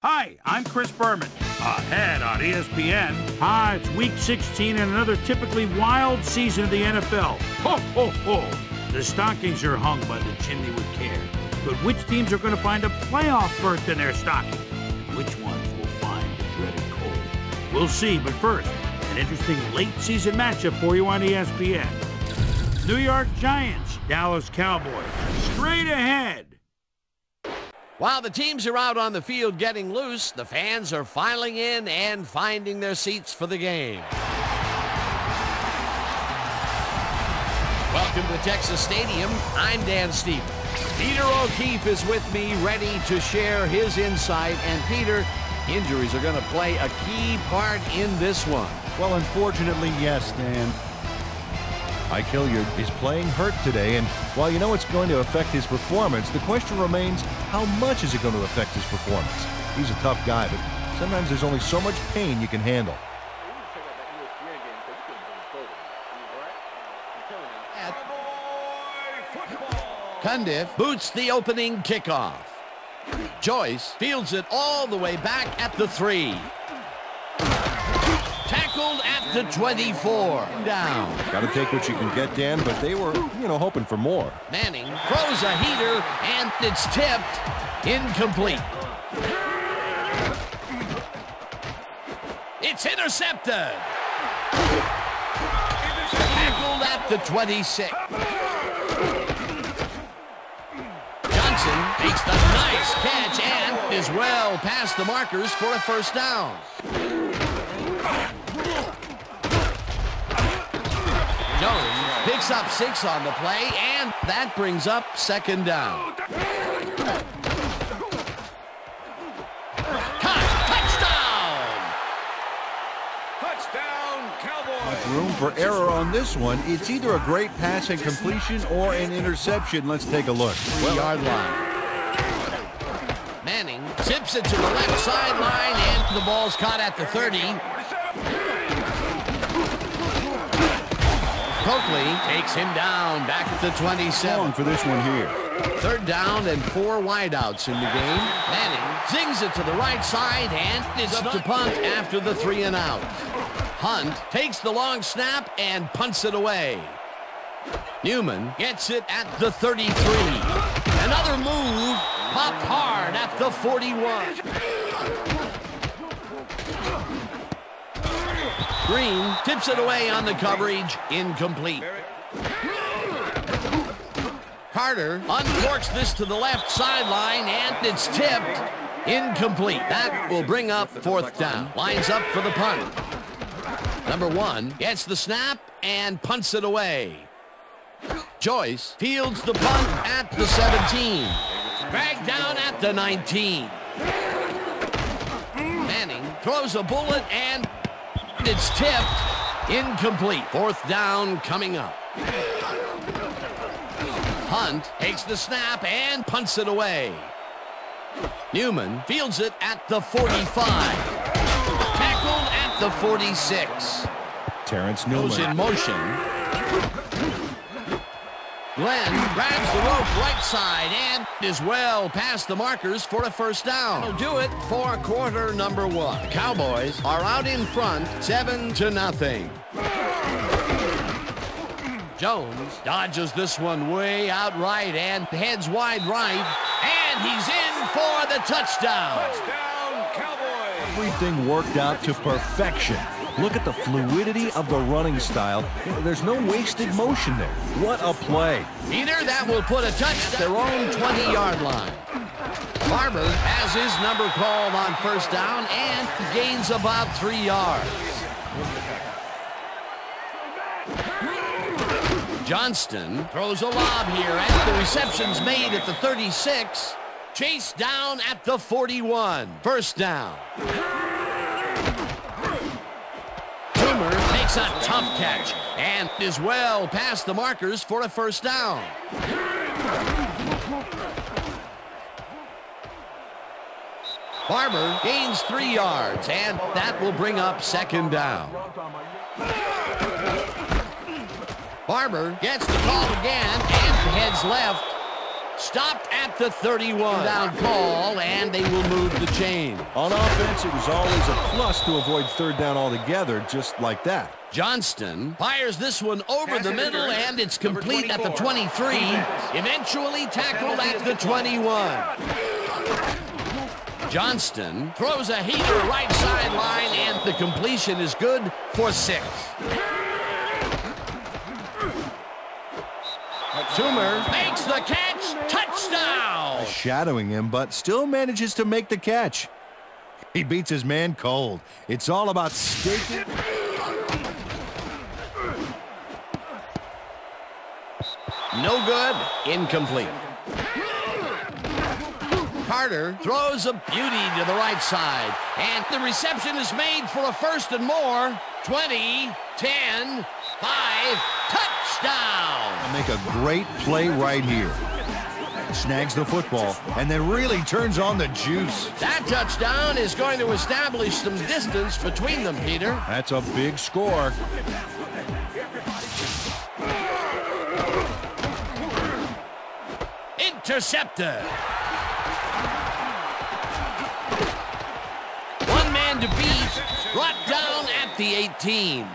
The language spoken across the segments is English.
Hi, I'm Chris Berman. Ahead on ESPN. Hi, it's Week 16 and another typically wild season of the NFL. Ho, ho, ho. The stockings are hung by the chimney with care. But which teams are going to find a playoff berth in their stocking? Which ones will find the dreaded cold? We'll see, but first, an interesting late-season matchup for you on ESPN. New York Giants, Dallas Cowboys. Straight ahead. While the teams are out on the field getting loose, the fans are filing in and finding their seats for the game. Welcome to Texas Stadium. I'm Dan Stevens. Peter O'Keefe is with me, ready to share his insight. And Peter, injuries are going to play a key part in this one. Well, unfortunately, yes, Dan. Mike Hilliard is playing hurt today, and while you know it's going to affect his performance, the question remains, how much is it going to affect his performance? He's a tough guy, but sometimes there's only so much pain you can handle. Cundiff boots the opening kickoff. Joyce fields it all the way back at the 3. Tackled at the 24. Down. Got to take what you can get, Dan, but they were, hoping for more. Manning throws a heater, and it's tipped. Incomplete. It's intercepted. Tackled at the 26. Johnson makes the nice catch and is well past the markers for a first down. Jones picks up 6 on the play, and that brings up second down. Touchdown! Touchdown, Cowboys! Room for error on this one. It's either a great pass and completion or an interception. Let's take a look. 3-yard line. Manning zips it to the left sideline, and the ball's caught at the 30. Coakley takes him down back at the 27. For this one here. 3rd down and 4 wideouts in the game. Manning zings it to the right side, and it's up to punt after the 3 and out. Hunt takes the long snap and punts it away. Newman gets it at the 33. Another move, popped hard at the 41. Green tips it away on the coverage, incomplete. Carter uncorks this to the left sideline, and it's tipped, incomplete. That will bring up 4th down. Lines up for the punt. Number 1 gets the snap and punts it away. Joyce fields the punt at the 17. Dragged down at the 19. Manning throws a bullet, and it's tipped, incomplete. 4th down coming up. Hunt takes the snap and punts it away. Newman fields it at the 45. Tackled at the 46. Terrence Newman goes in motion. Glenn grabs the rope right side and is well past the markers for a first down. He'll do it for quarter number 1. The Cowboys are out in front, 7-0. Jones dodges this one way out right and heads wide right, and he's in for the touchdown. Touchdown, Cowboys! Everything worked out to perfection. Look at the fluidity of the running style. There's no wasted motion there. What a play. Peter, that will put a touch at their own 20-yard line. Barber has his number called on first down and gains about 3 yards. Johnston throws a lob here, and the reception's made at the 36. Chase down at the 41. First down. Makes a tough catch and is well past the markers for a first down. Barber gains 3 yards, and that will bring up second down. Barber gets the call again and heads left. stopped at the 31. Down call, and they will move the chain. On offense, it was always a plus to avoid third down altogether, just like that. Johnston fires this one over the middle, and it's complete at the 23. Eventually tackled at the 21. Johnston throws a heater right sideline, and the completion is good for 6. Toomer makes the catch. Touchdown! Shadowing him, but still manages to make the catch. He beats his man cold. It's all about staking. No good. Incomplete. Carter throws a beauty to the right side, and the reception is made for a first and more. 20, 10, 5, touchdown! Make a great play right here. Snags the football and then really turns on the juice. That touchdown is going to establish some distance between them, Peter. That's a big score. Intercepted. One man to beat, brought down at the 18.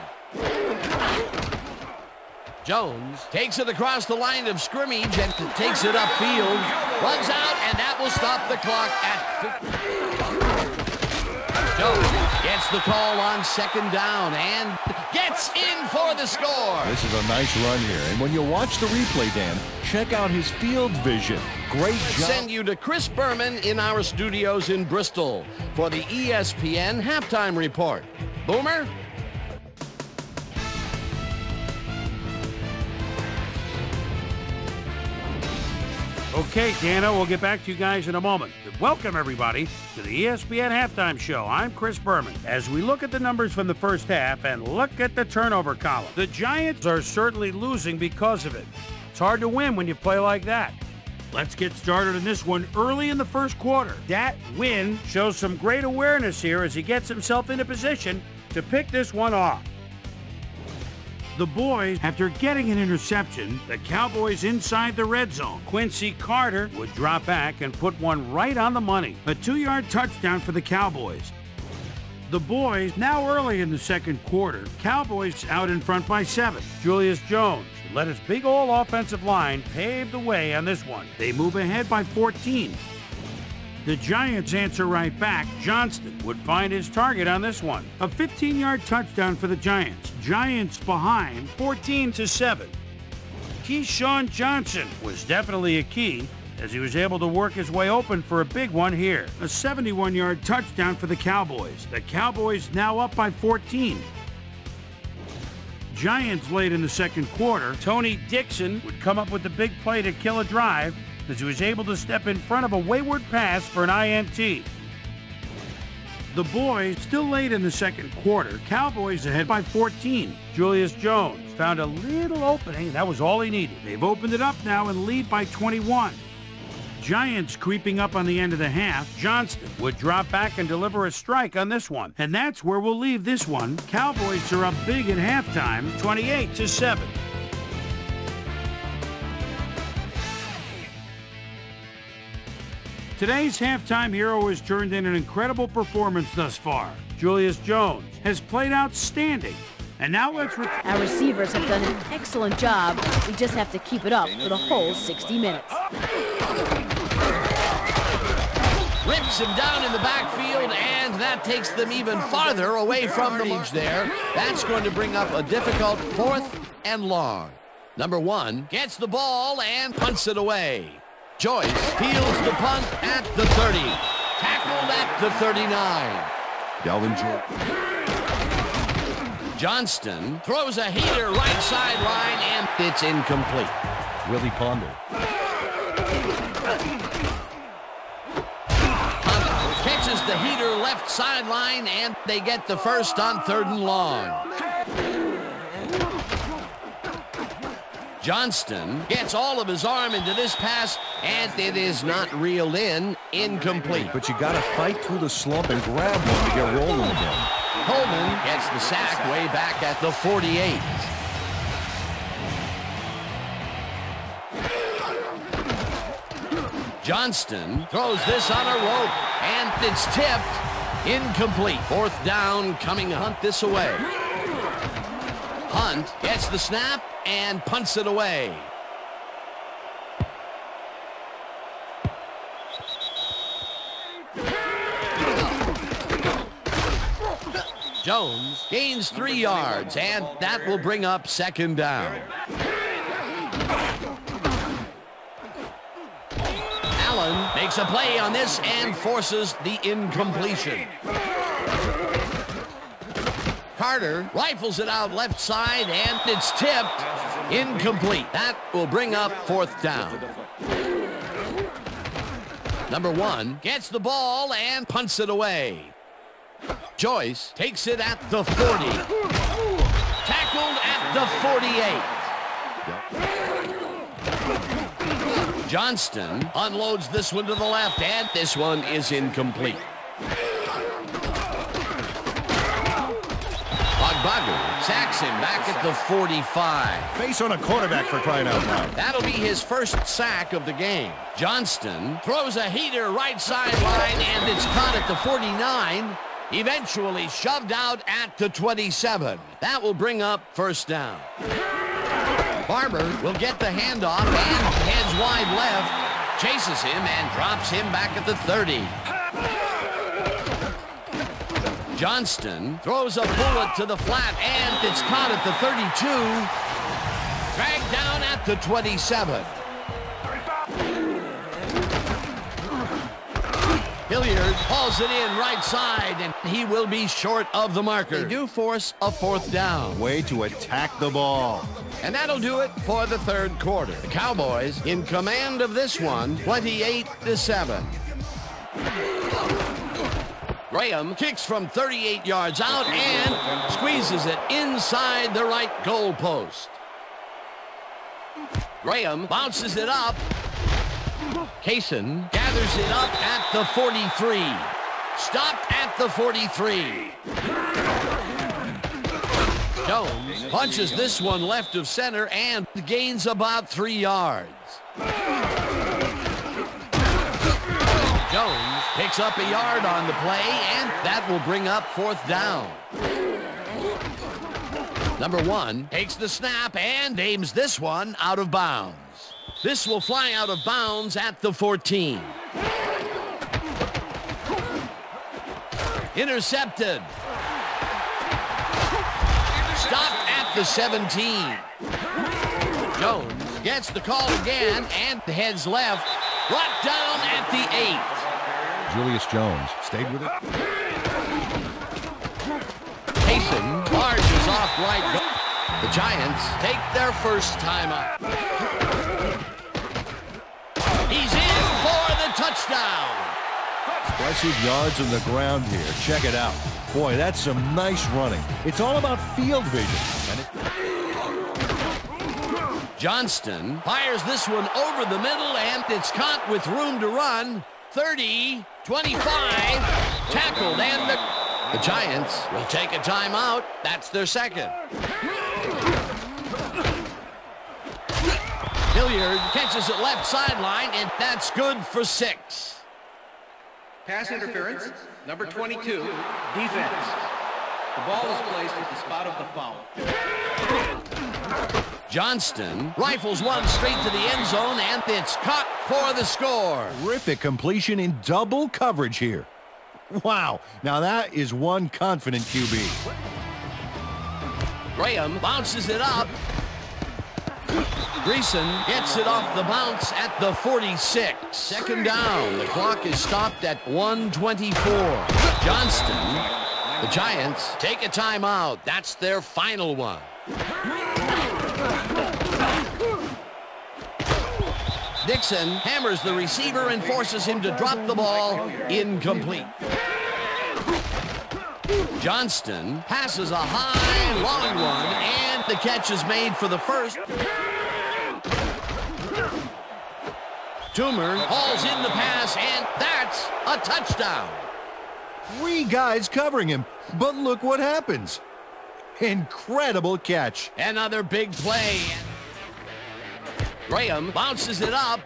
Jones takes it across the line of scrimmage and takes it upfield, runs out, and that will stop the clock at 50. Jones gets the call on second down and gets in for the score. This is a nice run here, and when you watch the replay, Dan, check out his field vision. Great job. Send you to Chris Berman in our studios in Bristol for the ESPN halftime report. Boomer? Okay, Dana, we'll get back to you guys in a moment. Welcome, everybody, to the ESPN Halftime Show. I'm Chris Berman. As we look at the numbers from the first half and look at the turnover column, the Giants are certainly losing because of it. It's hard to win when you play like that. Let's get started in this one early in the first quarter. Dat Nguyen shows some great awareness here as he gets himself into position to pick this one off. The boys, after getting an interception, the Cowboys inside the red zone. Quincy Carter would drop back and put one right on the money. A 2-yard touchdown for the Cowboys. The boys, now early in the second quarter, Cowboys out in front by 7. Julius Jones let his big old offensive line pave the way on this one. They move ahead by 14. The Giants answer right back. Johnston would find his target on this one. A 15-yard touchdown for the Giants. Giants behind 14-7. Keyshawn Johnson was definitely a key as he was able to work his way open for a big one here. A 71-yard touchdown for the Cowboys. The Cowboys now up by 14. Giants late in the second quarter. Tony Dixon would come up with the big play to kill a drive as he was able to step in front of a wayward pass for an INT. The boys still late in the second quarter. Cowboys ahead by 14. Julius Jones found a little opening. That was all he needed. They've opened it up now and lead by 21. Giants creeping up on the end of the half. Johnston would drop back and deliver a strike on this one. And that's where we'll leave this one. Cowboys are up big at halftime, 28-7. Today's halftime hero has turned in an incredible performance thus far. Julius Jones has played outstanding. And now let's... Our receivers have done an excellent job. We just have to keep it up for the whole 60 minutes. Rips him down in the backfield, and that takes them even farther away from the mark there. That's going to bring up a difficult 4th and long. Number 1 gets the ball and punts it away. Joyce peels the punt at the 30. Tackled at the 39. Delvin Johnston throws a heater right sideline, and it's incomplete. Willie Ponder. Catches the heater left sideline, and they get the first on 3rd and long. Johnston gets all of his arm into this pass, and it is not reeled in. Incomplete. But you got to fight through the slump and grab one to get rolling again. Coleman gets the sack way back at the 48. Johnston throws this on a rope, and it's tipped. Incomplete. 4th down coming. Hunt this away. Hunt gets the snap and punts it away. Jones gains 3 yards, and that will bring up 2nd down. Allen makes a play on this and forces the incompletion. Carter rifles it out left side, and it's tipped. Incomplete. That will bring up 4th down. Number 1 gets the ball and punts it away. Joyce takes it at the 40. Tackled at the 48. Johnston unloads this one to the left, and this one is incomplete. Bagbagu sacks him back at the 45. Face on a quarterback, for crying out loud. That'll be his first sack of the game. Johnston throws a heater right sideline, and it's caught at the 49. Eventually shoved out at the 27. That will bring up 1st down. Barber will get the handoff and heads wide left. Chases him and drops him back at the 30. Johnston throws a bullet to the flat, and it's caught at the 32. Dragged down at the 27. Hilliard hauls it in right side, and he will be short of the marker. They do force a 4th down. Way to attack the ball. And that'll do it for the 3rd quarter. The Cowboys in command of this one, 28-7. Graham kicks from 38 yards out and squeezes it inside the right goal post. Graham bounces it up. Kaysen gathers it up at the 43. Stopped at the 43. Jones punches this one left of center and gains about 3 yards. Jones picks up a yard on the play, and that will bring up 4th down. Number 1 takes the snap and aims this one out of bounds. This will fly out of bounds at the 14. Intercepted. Stopped at the 17. Jones gets the call again and heads left. Brought down at the 8. Julius Jones stayed with it. Kaysen barges off right. The Giants take their first timeout. He's in for the touchdown. Impressive yards on the ground here. Check it out. Boy, that's some nice running. It's all about field vision. Johnston fires this one over the middle, and it's caught with room to run. 30, 25, tackled, and the Giants will take a timeout. That's their 2nd. Hilliard catches it left sideline, and that's good for 6. Pass interference, number 22, defense. The ball is placed at the spot of the foul. Johnston rifles one straight to the end zone, and it's caught for the score. Terrific completion in double coverage here. Wow, now that is one confident QB. Graham bounces it up. Greason gets it off the bounce at the 46. 2nd down. The clock is stopped at 1:24. Johnston, the Giants take a timeout. That's their final one. Dixon hammers the receiver and forces him to drop the ball. Incomplete. Johnston passes a high, long one, and the catch is made for the first. Toomer hauls in the pass, and that's a touchdown. 3 guys covering him, but look what happens. Incredible catch. Another big play. Graham bounces it up.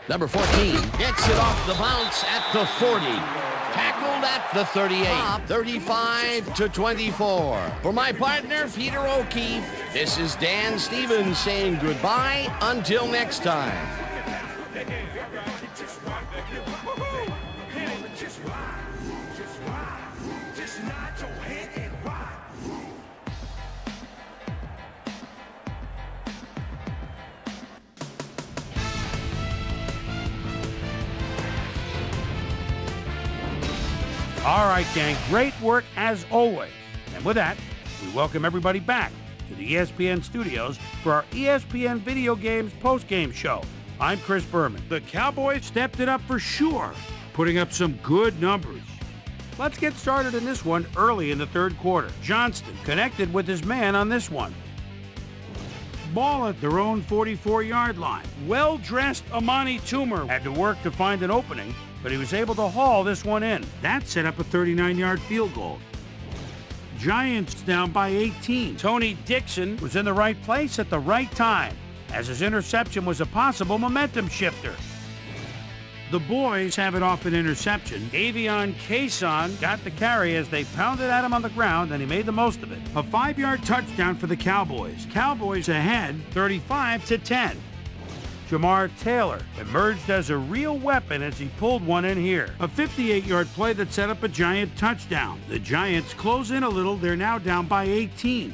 Number 14 gets it off the bounce at the 40. Tackled at the 38. 35-24. For my partner, Peter O'Keefe, this is Dan Stevens saying goodbye until next time. All right, gang, great work as always. And with that, we welcome everybody back to the ESPN studios for our ESPN Video Games postgame show. I'm Chris Berman. The Cowboys stepped it up for sure, putting up some good numbers. Let's get started in this one early in the third quarter. Johnston connected with his man on this one. Ball at their own 44-yard line. Well-dressed Amani Toomer had to work to find an opening, but he was able to haul this one in. That set up a 39-yard field goal. Giants down by 18. Tony Dixon was in the right place at the right time, as his interception was a possible momentum shifter. The boys have it off an interception. Avion Cason got the carry as they pounded at him on the ground, and he made the most of it. A 5-yard touchdown for the Cowboys. Cowboys ahead 35-10. Jamar Taylor emerged as a real weapon as he pulled one in here. A 58-yard play that set up a Giant touchdown. The Giants close in a little. They're now down by 18.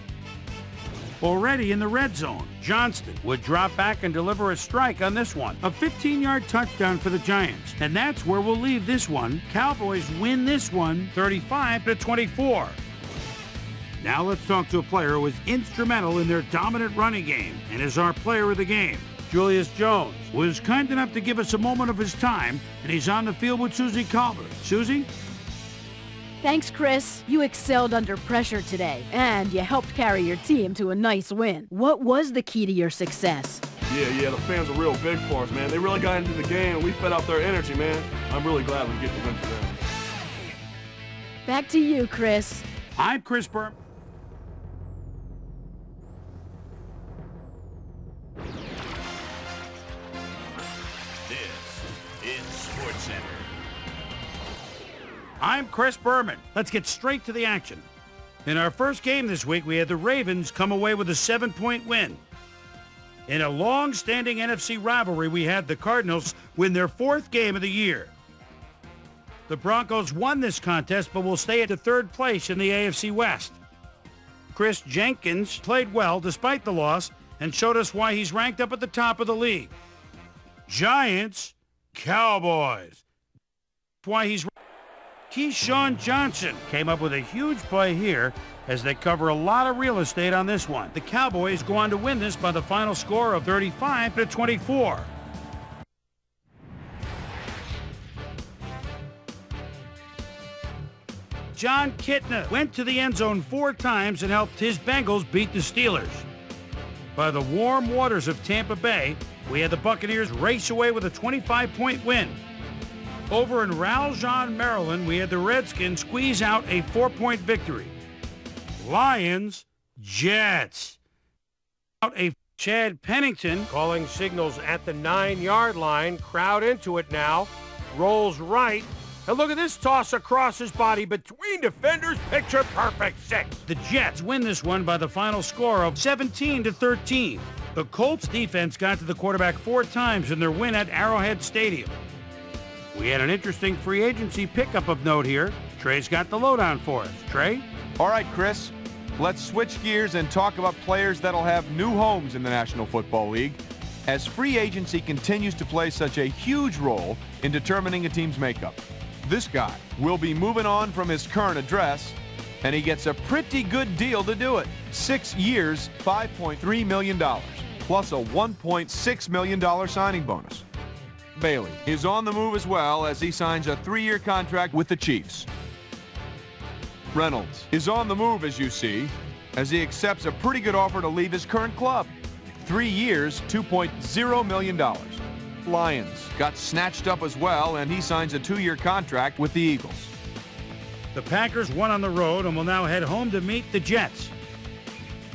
Already in the red zone, Johnston would drop back and deliver a strike on this one. A 15-yard touchdown for the Giants. And that's where we'll leave this one. Cowboys win this one 35-24. Now let's talk to a player who was instrumental in their dominant running game and is our player of the game. Julius Jones was kind enough to give us a moment of his time, and he's on the field with Susie Culver. Susie? Thanks, Chris. You excelled under pressure today, and you helped carry your team to a nice win. What was the key to your success? Yeah, the fans are real big for us, man. They really got into the game, and we fed off their energy, man. I'm really glad we get the win for them. Back to you, Chris. I'm Chris Berman. I'm Chris Berman. Let's get straight to the action. In our first game this week, we had the Ravens come away with a 7-point win. In a long-standing NFC rivalry, we had the Cardinals win their 4th game of the year. The Broncos won this contest, but will stay at the 3rd place in the AFC West. Chris Jenkins played well despite the loss and showed us why he's ranked up at the top of the league. Giants, Cowboys. Why he's Keyshawn Johnson came up with a huge play here as they cover a lot of real estate on this one. The Cowboys go on to win this by the final score of 35-24. John Kitna went to the end zone 4 times and helped his Bengals beat the Steelers. By the warm waters of Tampa Bay, we had the Buccaneers race away with a 25-point win. Over in Ralston, Maryland, we had the Redskins squeeze out a 4-point victory. Lions, Jets. Out a Chad Pennington calling signals at the 9-yard line. Crowd into it now. Rolls right. And look at this toss across his body between defenders. Picture perfect 6. The Jets win this one by the final score of 17-13. The Colts defense got to the quarterback 4 times in their win at Arrowhead Stadium. We had an interesting free agency pickup of note here. Trey's got the lowdown for us. Trey? All right, Chris. Let's switch gears and talk about players that'll have new homes in the National Football League, as free agency continues to play such a huge role in determining a team's makeup. This guy will be moving on from his current address, and he gets a pretty good deal to do it. 6 years, $5.3 million, plus a $1.6 million signing bonus. Bailey is on the move as well as he signs a 3-year contract with the Chiefs. Reynolds is on the move, as you see, as he accepts a pretty good offer to leave his current club. 3 years, $2.0 million. Lyons got snatched up as well, and he signs a 2-year contract with the Eagles. The Packers won on the road and will now head home to meet the Jets.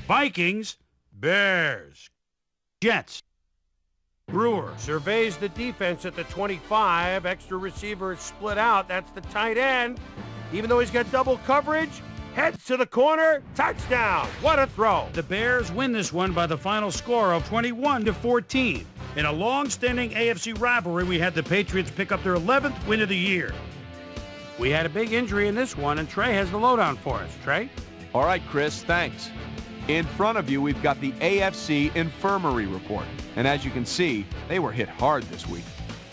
Vikings, Bears, Jets. Brewer surveys the defense at the 25. Extra receiver is split out. That's the tight end. Even though he's got double coverage, heads to the corner, touchdown. What a throw. The Bears win this one by the final score of 21-14. In a long-standing AFC rivalry, we had the Patriots pick up their 11th win of the year. We had a big injury in this one, and Trey has the lowdown for us. Trey? All right, Chris, thanks. In front of you, we've got the AFC Infirmary Report. And as you can see, they were hit hard this week.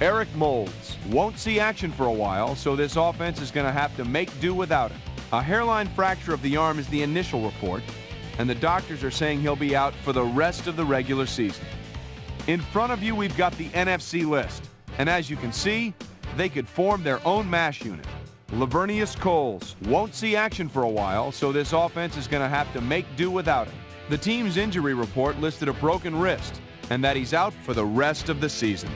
Eric Moulds won't see action for a while, so this offense is going to have to make do without him. A hairline fracture of the arm is the initial report, and the doctors are saying he'll be out for the rest of the regular season. In front of you, we've got the NFC list. And as you can see, they could form their own MASH unit. Lavernius Coles won't see action for a while, so this offense is going to have to make do without him. The team's injury report listed a broken wrist and that he's out for the rest of the season.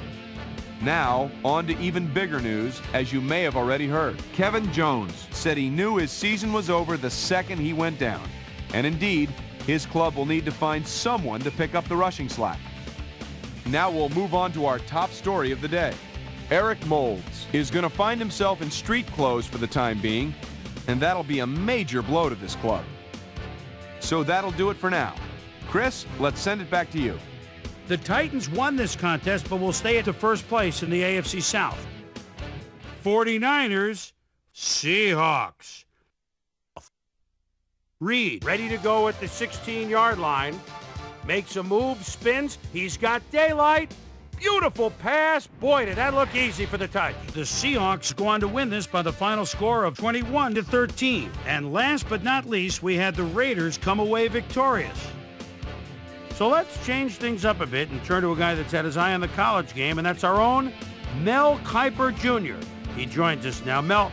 Now, on to even bigger news, as you may have already heard. Kevin Jones said he knew his season was over the second he went down. And indeed, his club will need to find someone to pick up the rushing slack. Now we'll move on to our top story of the day. Eric Moulds is going to find himself in street clothes for the time being, and that'll be a major blow to this club. So that'll do it for now. Chris, let's send it back to you. The Titans won this contest, but will stay at the first place in the AFC South. 49ers, Seahawks. Reed, ready to go at the 16-yard line. Makes a move, spins. He's got daylight. Beautiful pass. Boy, did that look easy for the touch. The Seahawks go on to win this by the final score of 21-13. And last but not least, we had the Raiders come away victorious. So let's change things up a bit and turn to a guy that's had his eye on the college game, and that's our own Mel Kiper Jr. He joins us now. Mel,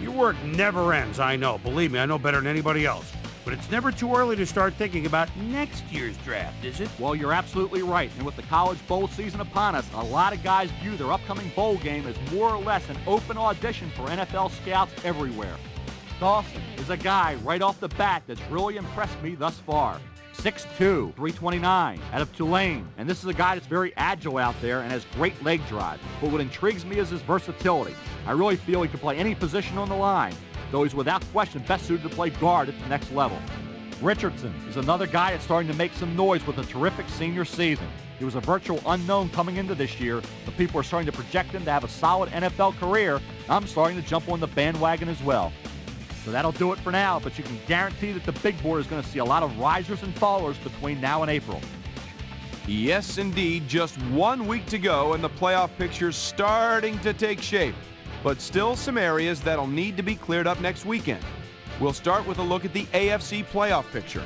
your work never ends, I know. Believe me, I know better than anybody else. But it's never too early to start thinking about next year's draft, is it? Well, you're absolutely right. And with the college bowl season upon us, a lot of guys view their upcoming bowl game as more or less an open audition for NFL scouts everywhere. Dawson is a guy right off the bat that's really impressed me thus far. 6'2", 329, out of Tulane. And this is a guy that's very agile out there and has great leg drive. But what intrigues me is his versatility. I really feel he can play any position on the line, though he's without question best suited to play guard at the next level. Richardson is another guy that's starting to make some noise with a terrific senior season. He was a virtual unknown coming into this year, but people are starting to project him to have a solid NFL career. I'm starting to jump on the bandwagon as well. So that'll do it for now, but you can guarantee that the big board is going to see a lot of risers and fallers between now and April. Yes, indeed, just 1 week to go and the playoff picture's starting to take shape. But still some areas that'll need to be cleared up next weekend. We'll start with a look at the AFC playoff picture.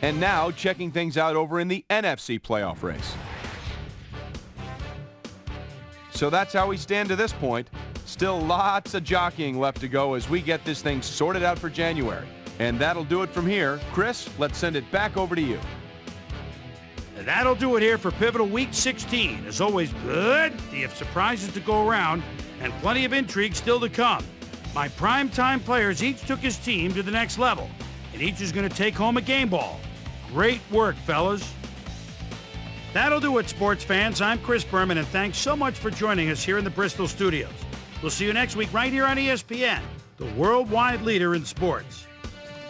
And now checking things out over in the NFC playoff race. So that's how we stand to this point. Still lots of jockeying left to go as we get this thing sorted out for January. And that'll do it from here. Chris, let's send it back over to you. And that'll do it here for Pivotal Week 16. As always, plenty of surprises to go around and plenty of intrigue still to come. My primetime players each took his team to the next level, and each is going to take home a game ball. Great work, fellas. That'll do it, sports fans. I'm Chris Berman, and thanks so much for joining us here in the Bristol studios. We'll see you next week right here on ESPN, the worldwide leader in sports.